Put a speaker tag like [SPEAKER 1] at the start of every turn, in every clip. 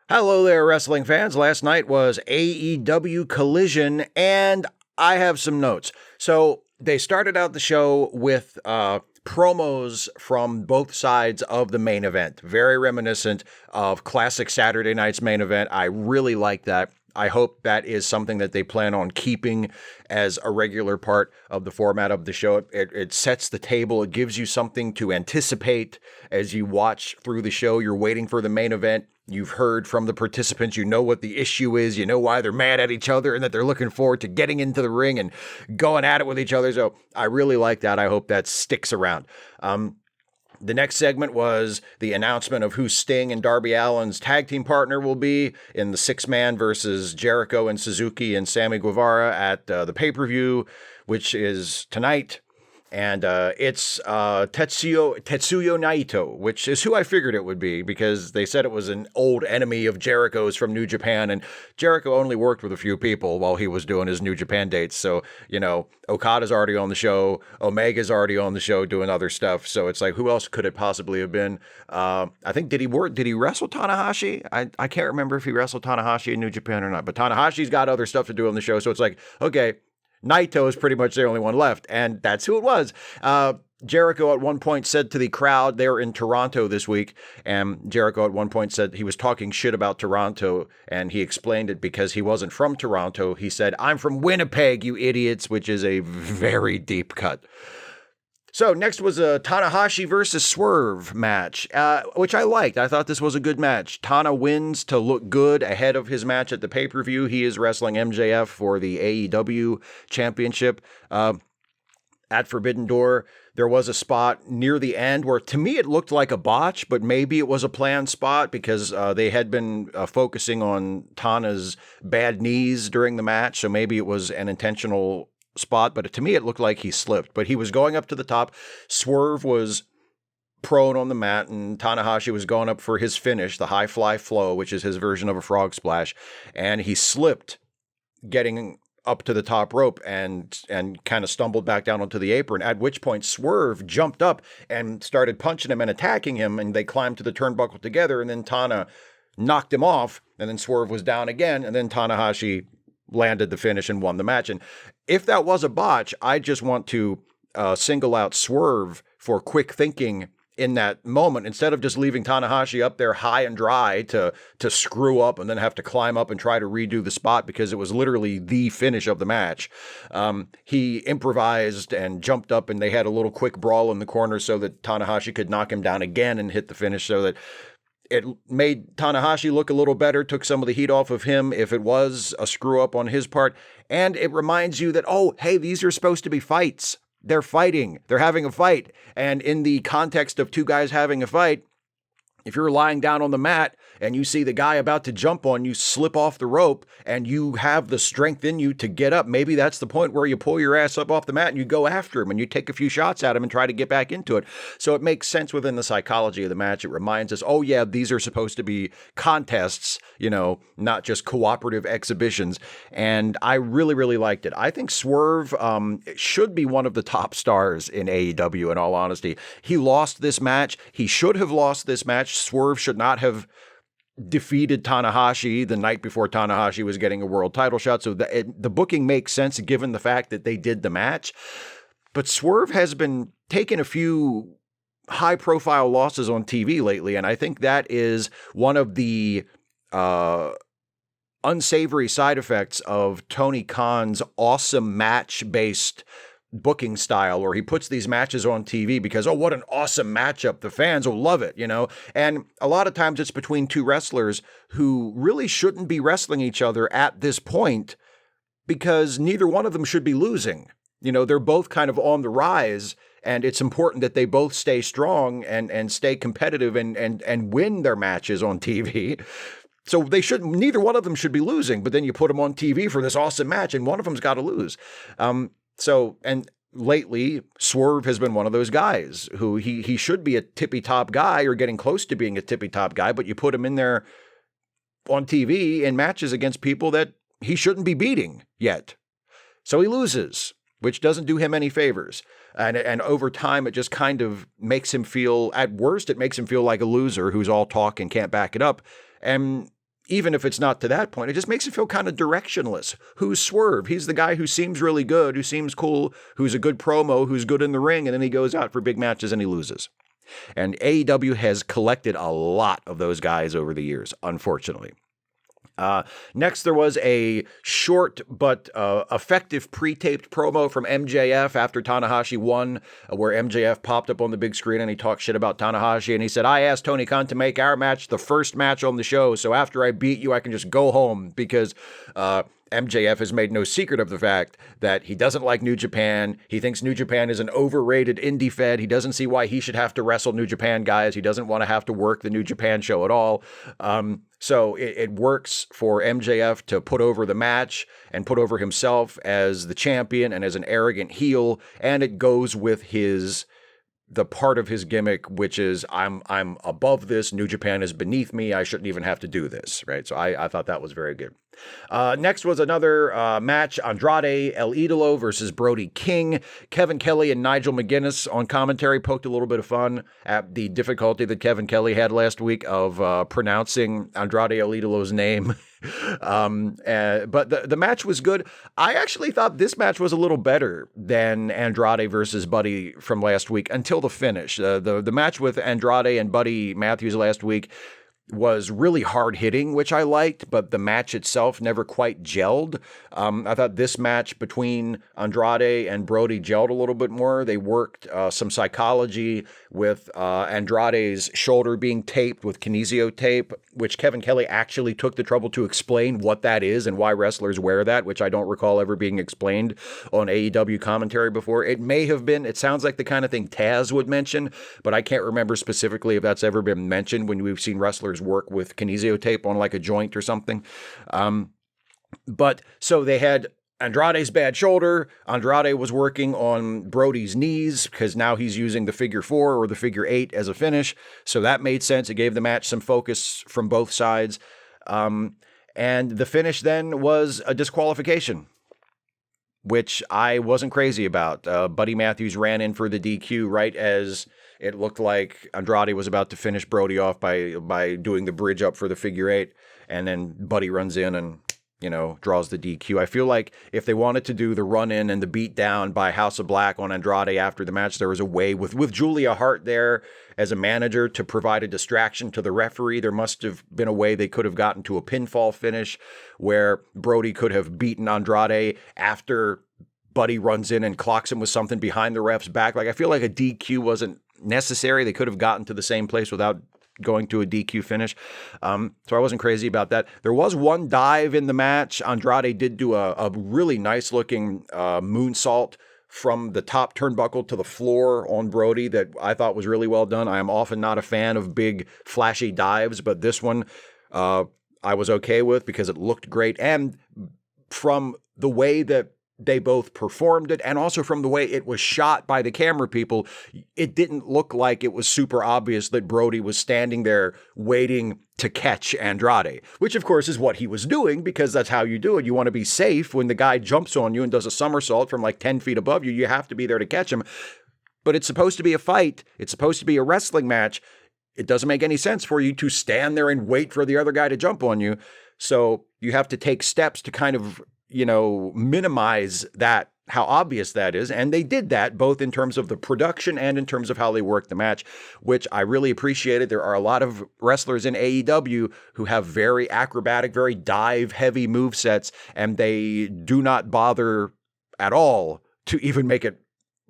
[SPEAKER 1] Hello there, wrestling fans. Last night was AEW Collision, and I have some notes. So they started out the show with promos from both sides of the main event. Very reminiscent of classic Saturday night's main event. I really like that. I hope that is something that they plan on keeping as a regular part of the format of the show. It sets the table. It gives you something to anticipate as you watch through the show. You're waiting for the main event. You've heard from the participants. You know what the issue is. You know why they're mad at each other and that they're looking forward to getting into the ring and going at it with each other. So I really like that. I hope that sticks around. The next segment was the announcement of who Sting and Darby Allin's tag team partner will be in the 6-man versus Jericho and Suzuki and Sammy Guevara at the pay-per-view, which is tonight. And it's Tetsuya Naito, which is who I figured it would be because they said it was an old enemy of Jericho's from New Japan. And Jericho only worked with a few people while he was doing his New Japan dates. So, you know, Okada's already on the show. Omega's already on the show doing other stuff. So it's like, who else could it possibly have been? I think, did he wrestle Tanahashi? I can't remember if he wrestled Tanahashi in New Japan or not. But Tanahashi's got other stuff to do on the show. So it's like, okay, Naito is pretty much the only one left, and that's who it was. Jericho at one point said to the crowd, they were in Toronto this week, and Jericho at one point said he was talking shit about Toronto, and he explained it because he wasn't from Toronto. He said, "I'm from Winnipeg, you idiots," which is a very deep cut. So next was a Tanahashi versus Swerve match, which I liked. I thought this was a good match. Tana wins to look good ahead of his match at the pay-per-view. He is wrestling MJF for the AEW championship. At Forbidden Door, there was a spot near the end where to me it looked like a botch, but maybe it was a planned spot because they had been focusing on Tana's bad knees during the match. So maybe it was an intentional spot, but to me it looked like he slipped. But he was going up to the top. Swerve was prone on the mat, and Tanahashi was going up for his finish, the high fly flow, which is his version of a frog splash, and he slipped getting up to the top rope and kind of stumbled back down onto the apron, at which point Swerve jumped up and started punching him and attacking him, and they climbed to the turnbuckle together, and then Tana knocked him off, and then Swerve was down again, and then Tanahashi landed the finish and won the match. And if that was a botch, I just want to single out Swerve for quick thinking in that moment, instead of just leaving Tanahashi up there high and dry to screw up and then have to climb up and try to redo the spot because it was literally the finish of the match. He improvised and jumped up, and they had a little quick brawl in the corner so that Tanahashi could knock him down again and hit the finish, so that it made Tanahashi look a little better, took some of the heat off of him if it was a screw up on his part. And it reminds you that, oh, hey, these are supposed to be fights. They're fighting. They're having a fight. And in the context of two guys having a fight, if you're lying down on the mat and you see the guy about to jump on you, slip off the rope, and you have the strength in you to get up, maybe that's the point where you pull your ass up off the mat and you go after him and you take a few shots at him and try to get back into it. So it makes sense within the psychology of the match. It reminds us, oh yeah, these are supposed to be contests, you know, not just cooperative exhibitions. And I really, really liked it. I think Swerve should be one of the top stars in AEW, in all honesty. He lost this match. He should have lost this match. Swerve should not have defeated Tanahashi the night before Tanahashi was getting a world title shot. So the booking makes sense given the fact that they did the match. But Swerve has been taking a few high-profile losses on TV lately, and I think that is one of the unsavory side effects of Tony Khan's awesome match-based booking style, where he puts these matches on TV because, oh, what an awesome matchup. The fans will love it, you know? And a lot of times it's between two wrestlers who really shouldn't be wrestling each other at this point because neither one of them should be losing. You know, they're both kind of on the rise, and it's important that they both stay strong and stay competitive and win their matches on TV. So neither one of them should be losing, but then you put them on TV for this awesome match and one of them's got to lose. And lately, Swerve has been one of those guys who he should be a tippy-top guy or getting close to being a tippy-top guy, but you put him in there on TV in matches against people that he shouldn't be beating yet. So he loses, which doesn't do him any favors. And over time, it just kind of makes him feel, at worst, it makes him feel like a loser who's all talk and can't back it up. And even if it's not to that point, it just makes it feel kind of directionless. Who's Swerve? He's the guy who seems really good, who seems cool, who's a good promo, who's good in the ring, and then he goes out for big matches and he loses. And AEW has collected a lot of those guys over the years, unfortunately. Next, there was a short but effective pre-taped promo from MJF after Tanahashi won, where MJF popped up on the big screen and he talked shit about Tanahashi. And he said, I asked Tony Khan to make our match the first match on the show, so after I beat you, I can just go home, because MJF has made no secret of the fact that he doesn't like New Japan. He thinks New Japan is an overrated indie fed. He doesn't see why he should have to wrestle New Japan guys. He doesn't want to have to work the New Japan show at all. So it works for MJF to put over the match and put over himself as the champion and as an arrogant heel. And it goes with the part of his gimmick, which is I'm above this. New Japan is beneath me. I shouldn't even have to do this. Right. So I thought that was very good. Next was another match, Andrade El Idolo versus Brody King. Kevin Kelly and Nigel McGuinness on commentary poked a little bit of fun at the difficulty that Kevin Kelly had last week of pronouncing Andrade El Idolo's name. But the match was good. I actually thought this match was a little better than Andrade versus Buddy from last week until the finish. The match with Andrade and Buddy Matthews last week was really hard hitting, which I liked, but the match itself never quite gelled. I thought this match between Andrade and Brody gelled a little bit more. They worked some psychology with Andrade's shoulder being taped with kinesio tape, which Kevin Kelly actually took the trouble to explain what that is and why wrestlers wear that, which I don't recall ever being explained on AEW commentary before. It may have been, it sounds like the kind of thing Taz would mention, but I can't remember specifically if that's ever been mentioned when we've seen wrestlers work with kinesio tape on like a joint or something. But so they had Andrade's bad shoulder. Andrade was working on Brody's knees because now he's using the figure 4 or the figure 8 as a finish. So that made sense. It gave the match some focus from both sides. And the finish then was a disqualification, which I wasn't crazy about. Buddy Matthews ran in for the DQ right as it looked like Andrade was about to finish Brody off by doing the bridge up for the figure 8. And then Buddy runs in and, draws the DQ. I feel like if they wanted to do the run in and the beat down by House of Black on Andrade after the match, there was a way with Julia Hart there as a manager to provide a distraction to the referee. There must have been a way they could have gotten to a pinfall finish where Brody could have beaten Andrade after Buddy runs in and clocks him with something behind the ref's back. Like, I feel like a DQ wasn't necessary. They could have gotten to the same place without going to a DQ finish. So I wasn't crazy about that. There was one dive in the match. Andrade did do a really nice looking moonsault from the top turnbuckle to the floor on Brody that I thought was really well done. I am often not a fan of big flashy dives, but this one I was okay with because it looked great. And from the way that they both performed it, and also from the way it was shot by the camera people, it didn't look like it was super obvious that Brody was standing there waiting to catch Andrade, which of course is what he was doing because that's how you do it. You want to be safe when the guy jumps on you and does a somersault from like 10 feet above you. You have to be there to catch him. But it's supposed to be a fight. It's supposed to be a wrestling match. It doesn't make any sense for you to stand there and wait for the other guy to jump on you. So you have to take steps to kind of minimize that, how obvious that is. And they did that both in terms of the production and in terms of how they worked the match, which I really appreciated. There are a lot of wrestlers in AEW who have very acrobatic, very dive heavy movesets, and they do not bother at all to even make it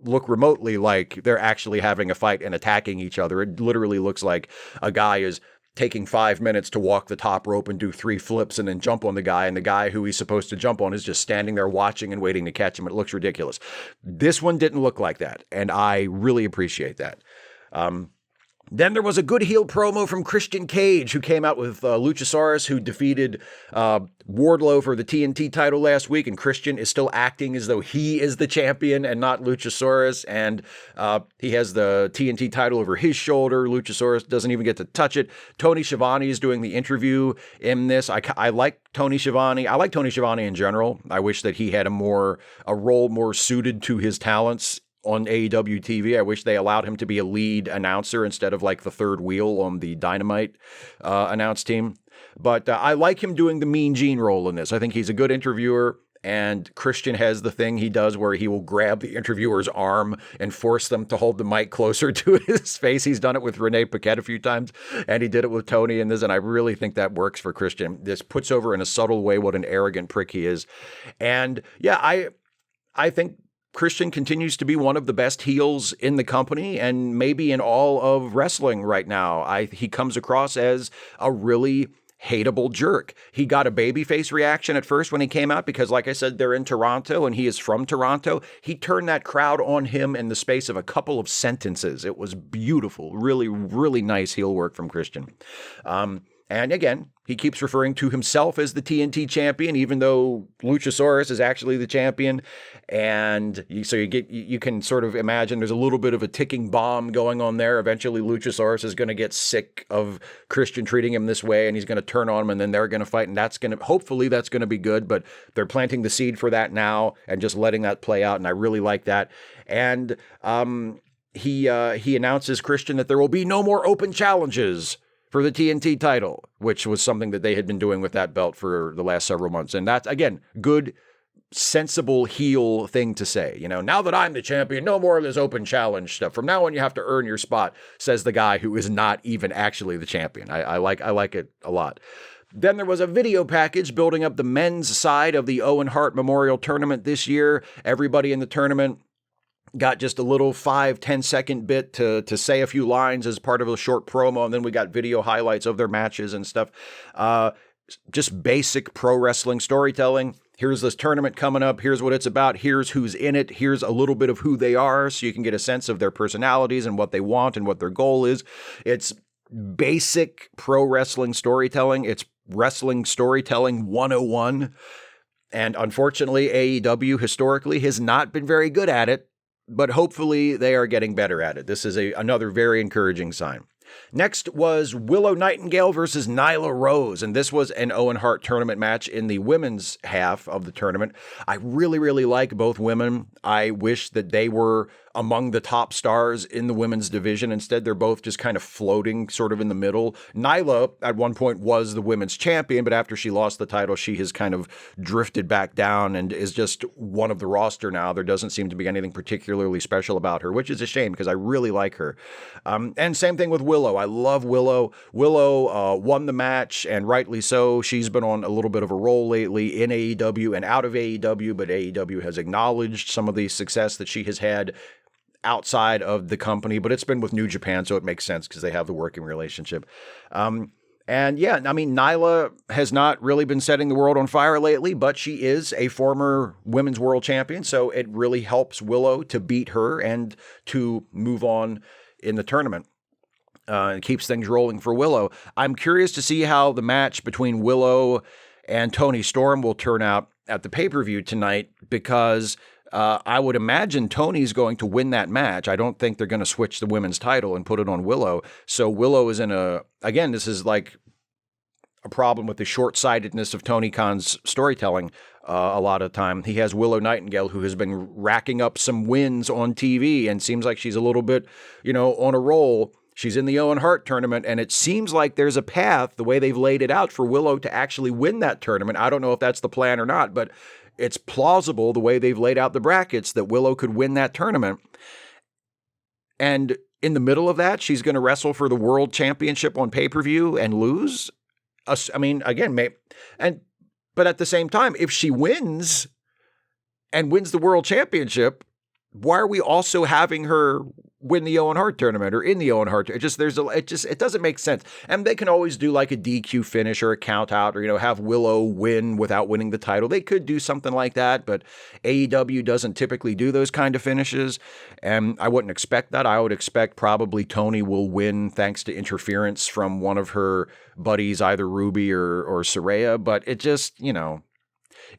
[SPEAKER 1] look remotely like they're actually having a fight and attacking each other. It literally looks like a guy is taking 5 minutes to walk the top rope and do 3 flips and then jump on the guy, and the guy who he's supposed to jump on is just standing there watching and waiting to catch him. It looks ridiculous. This one didn't look like that, and I really appreciate that. Then there was a good heel promo from Christian Cage, who came out with Luchasaurus, who defeated Wardlow for the TNT title last week, and Christian is still acting as though he is the champion and not Luchasaurus, and he has the TNT title over his shoulder. Luchasaurus doesn't even get to touch it. Tony Schiavone is doing the interview in this. I like Tony Schiavone. I like Tony Schiavone in general. I wish that he had a role more suited to his talents on AEW TV. I wish they allowed him to be a lead announcer instead of like the third wheel on the Dynamite announce team. But I like him doing the Mean Gene role in this. I think he's a good interviewer. And Christian has the thing he does where he will grab the interviewer's arm and force them to hold the mic closer to his face. He's done it with Renee Paquette a few times, and he did it with Tony in this, and I really think that works for Christian. This puts over in a subtle way what an arrogant prick he is. And yeah, I think Christian continues to be one of the best heels in the company and maybe in all of wrestling right now. He comes across as a really hateable jerk. He got a babyface reaction at first when he came out because, like I said, they're in Toronto and he is from Toronto. He turned that crowd on him in the space of a couple of sentences. It was beautiful. Really, really nice heel work from Christian. And again, he keeps referring to himself as the TNT champion, even though Luchasaurus is actually the champion. And you can sort of imagine there's a little bit of a ticking bomb going on there. Eventually, Luchasaurus is going to get sick of Christian treating him this way, and he's going to turn on him, and then they're going to fight, and hopefully that's going to be good. But they're planting the seed for that now and just letting that play out, and I really like that. And he announces, Christian, that there will be no more open challenges for the TNT title, which was something that they had been doing with that belt for the last several months. And that's, again, good, sensible heel thing to say. You know, now that I'm the champion, no more of this open challenge stuff. From now on, you have to earn your spot, says the guy who is not even actually the champion. I like it a lot. Then there was a video package building up the men's side of the Owen Hart Memorial Tournament this year. Everybody in the tournament got just a little 5-10 second bit to say a few lines as part of a short promo. And then we got video highlights of their matches and stuff. Just basic pro wrestling storytelling. Here's this tournament coming up. Here's what it's about. Here's who's in it. Here's a little bit of who they are, so you can get a sense of their personalities and what they want and what their goal is. It's basic pro wrestling storytelling. It's wrestling storytelling 101. And unfortunately, AEW historically has not been very good at it. But hopefully they are getting better at it. This is another very encouraging sign. Next was Willow Nightingale versus Nyla Rose, and this was an Owen Hart tournament match in the women's half of the tournament. I really, really like both women. I wish that they were among the top stars in the women's division. Instead, they're both just kind of floating sort of in the middle. Nyla, at one point, was the women's champion, but after she lost the title, she has kind of drifted back down and is just one of the roster now. There doesn't seem to be anything particularly special about her, which is a shame because I really like her. And same thing with Willow. I love Willow. Willow won the match, and rightly so. She's been on a little bit of a roll lately in AEW and out of AEW, but AEW has acknowledged some of the success that she has had outside of the company, but it's been with New Japan, so it makes sense because they have the working relationship. And yeah, I mean, Nyla has not really been setting the world on fire lately, but she is a former women's world champion, so it really helps Willow to beat her and to move on in the tournament. It keeps things rolling for Willow. I'm curious to see how the match between Willow and Toni Storm will turn out at the pay-per-view tonight, because I would imagine Tony's going to win that match. I don't think they're going to switch the women's title and put it on Willow. So Willow is again, this is like a problem with the short-sightedness of Tony Khan's storytelling a lot of time. He has Willow Nightingale, who has been racking up some wins on TV and seems like she's a little bit, on a roll. She's in the Owen Hart tournament, and it seems like there's a path, the way they've laid it out, for Willow to actually win that tournament. I don't know if that's the plan or not, but it's plausible the way they've laid out the brackets that Willow could win that tournament. And in the middle of that, she's going to wrestle for the world championship on pay-per-view and lose. I mean, again, but at the same time, if she wins and wins the world championship, why are we also having her win the Owen Hart tournament or in the Owen Hart? It doesn't make sense. And they can always do like a DQ finish or a count out, or, have Willow win without winning the title. They could do something like that, but AEW doesn't typically do those kind of finishes. And I wouldn't expect that. I would expect probably Toni will win thanks to interference from one of her buddies, either Ruby or Saraya. But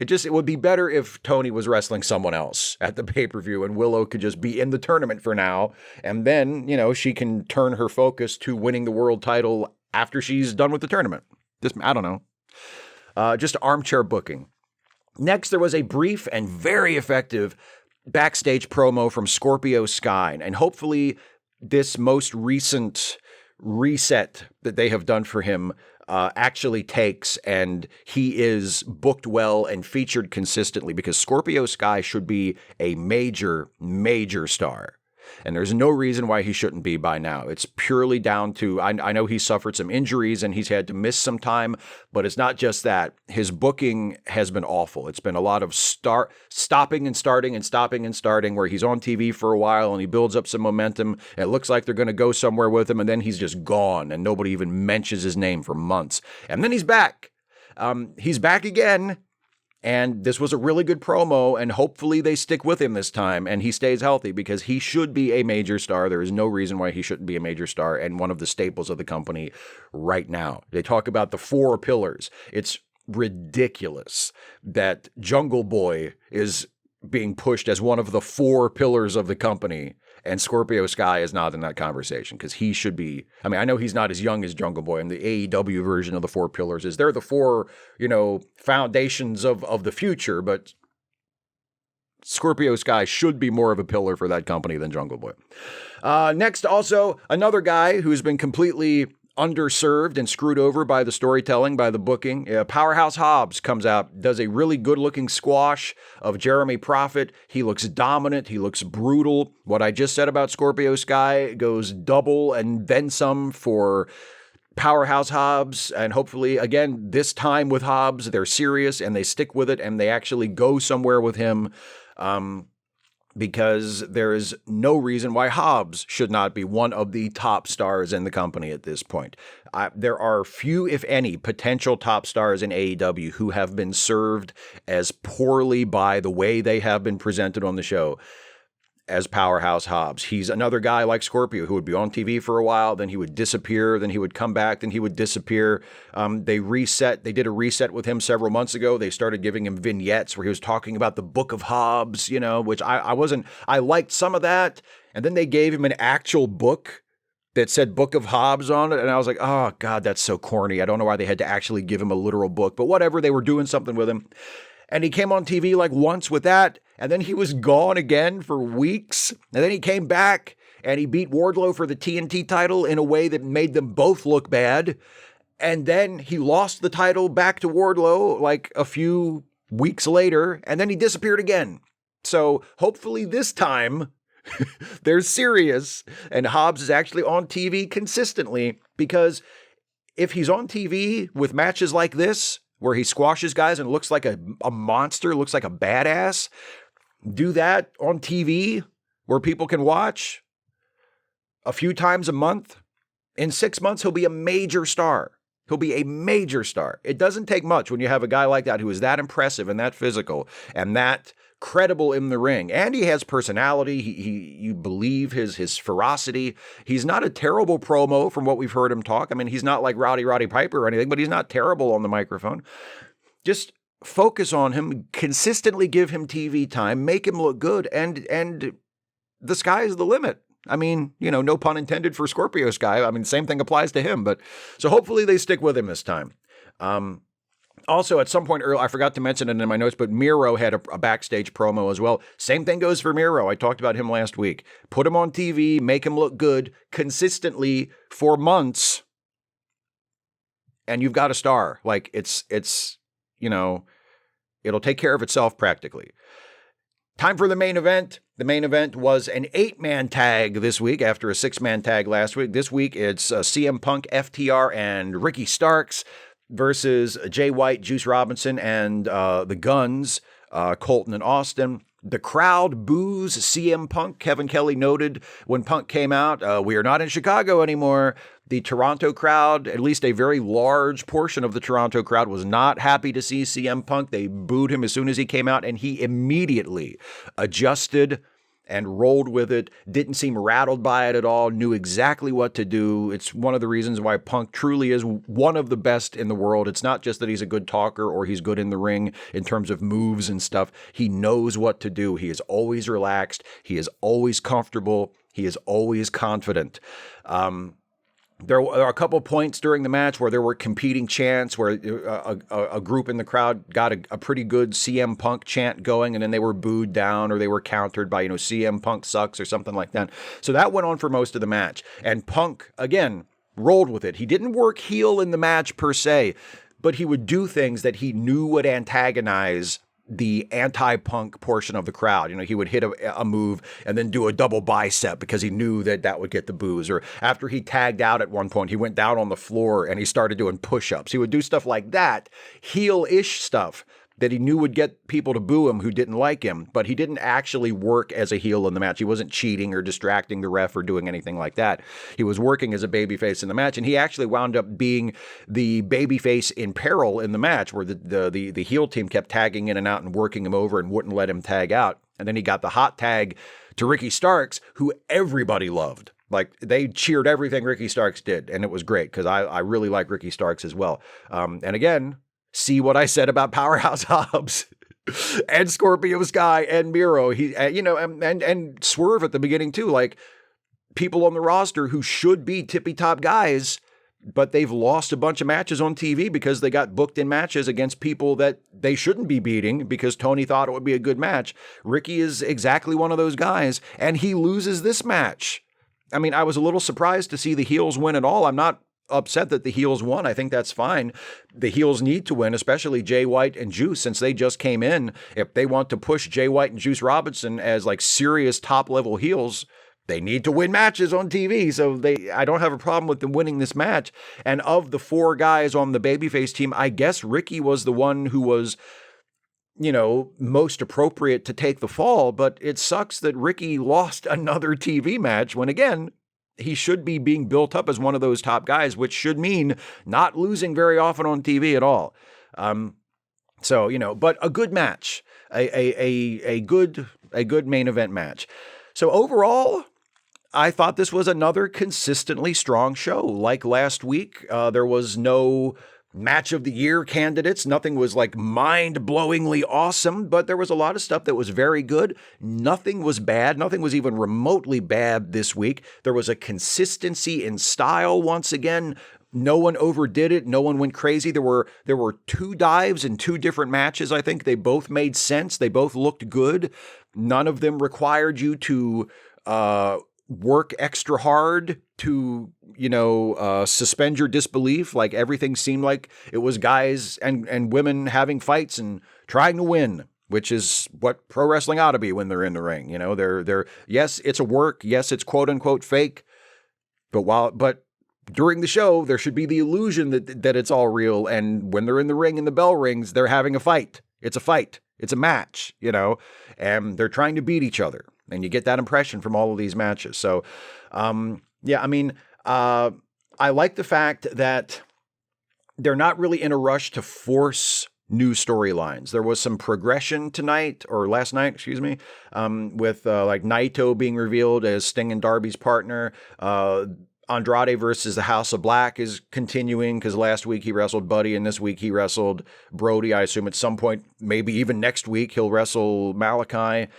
[SPEAKER 1] it would be better if Toni was wrestling someone else at the pay-per-view and Willow could just be in the tournament for now. And then, she can turn her focus to winning the world title after she's done with the tournament. I don't know. Just armchair booking. Next, there was a brief and very effective backstage promo from Scorpio Sky. And hopefully this most recent reset that they have done for him actually takes, and he is booked well and featured consistently, because Scorpio Sky should be a major, major star. And there's no reason why he shouldn't be by now. It's purely down to, I know he suffered some injuries and he's had to miss some time, but it's not just that. His booking has been awful. It's been a lot of stopping and starting and stopping and starting, where he's on TV for a while and he builds up some momentum. It looks like they're going to go somewhere with him, and then he's just gone and nobody even mentions his name for months. And then he's back. He's back again. And this was a really good promo, and hopefully they stick with him this time and he stays healthy, because he should be a major star. There is no reason why he shouldn't be a major star and one of the staples of the company right now. They talk about the 4 pillars. It's ridiculous that Jungle Boy is being pushed as one of the 4 pillars of the company, and Scorpio Sky is not in that conversation, because he should be. I mean, I know he's not as young as Jungle Boy, and the AEW version of the 4 pillars is they're the 4, foundations of the future, but Scorpio Sky should be more of a pillar for that company than Jungle Boy. Next, also, another guy who's been completely underserved and screwed over by the storytelling, by the booking. Powerhouse Hobbs comes out, does a really good-looking squash of Jeremy Prophet. He looks dominant. He looks brutal. What I just said about Scorpio Sky goes double and then some for Powerhouse Hobbs. And hopefully, again, this time with Hobbs, they're serious and they stick with it and they actually go somewhere with him. Because there is no reason why Hobbs should not be one of the top stars in the company at this point. There are few, if any, potential top stars in AEW who have been served as poorly by the way they have been presented on the show as Powerhouse Hobbs. He's another guy like Scorpio who would be on TV for a while, then he would disappear, then he would come back, then he would disappear. They did a reset with him several months ago. They started giving him vignettes where he was talking about the Book of Hobbs, which I liked some of that. And then they gave him an actual book that said Book of Hobbs on it. And I was like, oh God, that's so corny. I don't know why they had to actually give him a literal book, but whatever, they were doing something with him. And he came on TV like once with that, and then he was gone again for weeks. And then he came back and he beat Wardlow for the TNT title in a way that made them both look bad. And then he lost the title back to Wardlow like a few weeks later, and then he disappeared again. So hopefully this time they're serious and Hobbs is actually on TV consistently, because if he's on TV with matches like this, where he squashes guys and looks like a monster, looks like a badass, do that on TV where people can watch a few times a month. In 6 months, he'll be a major star. He'll be a major star. It doesn't take much when you have a guy like that who is that impressive and that physical and that credible in the ring. And he has personality. You believe his ferocity. He's not a terrible promo from what we've heard him talk. I mean, he's not like Roddy Piper or anything, but he's not terrible on the microphone. Just focus on him, consistently give him TV time, make him look good, and the sky is the limit. I mean, no pun intended for Scorpio Sky. I mean, same thing applies to him, but so hopefully they stick with him this time. Also, at some point earlier, I forgot to mention it in my notes, but Miro had a backstage promo as well. Same thing goes for Miro. I talked about him last week. Put him on TV, make him look good consistently for months, and you've got a star. Like, it's it'll take care of itself practically. Time for the main event. The main event was an 8-man tag this week after a 6-man tag last week. This week, it's CM Punk, FTR, and Ricky Starks versus Jay White, Juice Robinson, and the Guns, Colton and Austin. The crowd boos CM Punk. Kevin Kelly noted when Punk came out, we are not in Chicago anymore. The Toronto crowd, at least a very large portion of the Toronto crowd, was not happy to see CM Punk. They booed him as soon as he came out, and he immediately adjusted and rolled with it, didn't seem rattled by it at all, knew exactly what to do. It's one of the reasons why Punk truly is one of the best in the world. It's not just that he's a good talker or he's good in the ring in terms of moves and stuff. He knows what to do. He is always relaxed. He is always comfortable. He is always confident. There are a couple points during the match where there were competing chants, where a group in the crowd got a pretty good CM Punk chant going, and then they were booed down or they were countered by, CM Punk sucks or something like that. So that went on for most of the match. And Punk, again, rolled with it. He didn't work heel in the match per se, but he would do things that he knew would antagonize the anti-Punk portion of the crowd. You know, he would hit a move and then do a double bicep because he knew that would get the boos. Or after he tagged out at one point, he went down on the floor and he started doing push-ups. He would do stuff like that, heel-ish stuff that he knew would get people to boo him who didn't like him, but he didn't actually work as a heel in the match. He wasn't cheating or distracting the ref or doing anything like that. He was working as a babyface in the match, and he actually wound up being the babyface in peril in the match, where the heel team kept tagging in and out and working him over and wouldn't let him tag out. And then he got the hot tag to Ricky Starks, who everybody loved. Like, they cheered everything Ricky Starks did, and it was great, because I really like Ricky Starks as well. And again, see what I said about Powerhouse Hobbs and Scorpio Sky and Miro. And Swerve at the beginning too. Like, people on the roster who should be tippy top guys, but they've lost a bunch of matches on TV because they got booked in matches against people that they shouldn't be beating because Tony thought it would be a good match. Ricky is exactly one of those guys, and he loses this match. I mean, I was a little surprised to see the heels win at all. I'm not upset that the heels won. I think that's fine. The heels need to win, especially Jay White and Juice, since they just came in. If they want to push Jay White and Juice Robinson as like serious top level heels, they need to win matches on TV. So I don't have a problem with them winning this match. And of the four guys on the babyface team, I guess Ricky was the one who was, most appropriate to take the fall. But it sucks that Ricky lost another TV match when, again, he should be being built up as one of those top guys, which should mean not losing very often on TV at all. But a good match, a good main event match. So overall, I thought this was another consistently strong show. Like last week, there was no match of the year candidates. Nothing was like mind-blowingly awesome, but there was a lot of stuff that was very good. Nothing was bad. Nothing was even remotely bad this week. There was a consistency in style once again. No one overdid it. No one went crazy. There were two dives in two different matches. I think they both made sense. They both looked good. None of them required you to work extra hard to, suspend your disbelief. Like, everything seemed like it was guys and women having fights and trying to win, which is what pro wrestling ought to be when they're in the ring. They're yes, it's a work. Yes, it's quote unquote fake. But during the show, there should be the illusion that it's all real. And when they're in the ring and the bell rings, they're having a fight. It's a fight. It's a match, and they're trying to beat each other. And you get that impression from all of these matches. So, I like the fact that they're not really in a rush to force new storylines. There was some progression last night, with like Naito being revealed as Sting and Darby's partner. Andrade versus the House of Black is continuing because last week he wrestled Buddy and this week he wrestled Brody. I assume at some point, maybe even next week, he'll wrestle Malachi.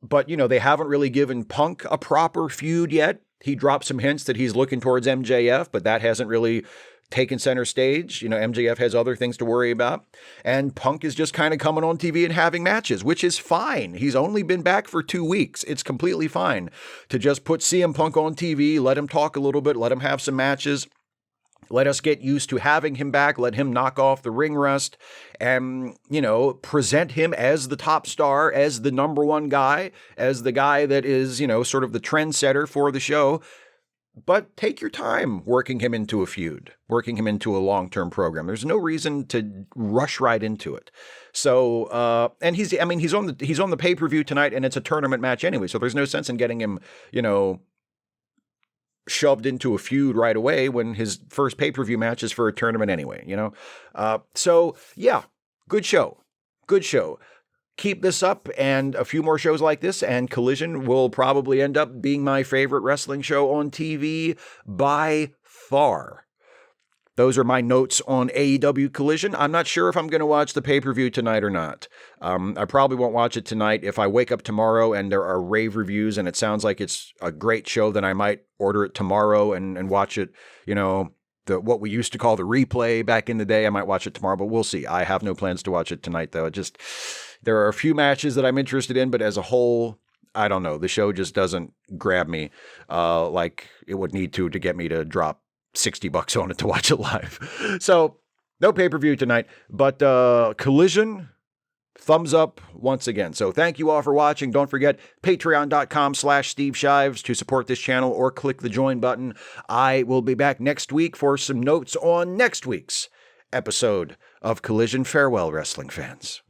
[SPEAKER 1] But, they haven't really given Punk a proper feud yet. He dropped some hints that he's looking towards MJF, but that hasn't really taken center stage. MJF has other things to worry about. And Punk is just kind of coming on TV and having matches, which is fine. He's only been back for 2 weeks. It's completely fine to just put CM Punk on TV, let him talk a little bit, let him have some matches. Let us get used to having him back. Let him knock off the ring rust and, present him as the top star, as the number one guy, as the guy that is, sort of the trendsetter for the show. But take your time working him into a feud, working him into a long-term program. There's no reason to rush right into it. So, and he's on the pay-per-view tonight, and it's a tournament match anyway. So there's no sense in getting him, shoved into a feud right away when his first pay-per-view match is for a tournament anyway, So yeah, good show. Keep this up, and a few more shows like this, and Collision will probably end up being my favorite wrestling show on TV by far. Those are my notes on AEW Collision. I'm not sure if I'm going to watch the pay-per-view tonight or not. I probably won't watch it tonight. If I wake up tomorrow and there are rave reviews and it sounds like it's a great show, then I might order it tomorrow and watch it, what we used to call the replay back in the day. I might watch it tomorrow, but we'll see. I have no plans to watch it tonight, though. There are a few matches that I'm interested in, but as a whole, I don't know. The show just doesn't grab me like it would need to get me to drop $60 on it to watch it live. So no pay-per-view tonight, but Collision, thumbs up once again. So thank you all for watching. Don't forget patreon.com/Steve Shives to support this channel or click the join button. I will be back next week for some notes on next week's episode of Collision. Farewell, wrestling fans.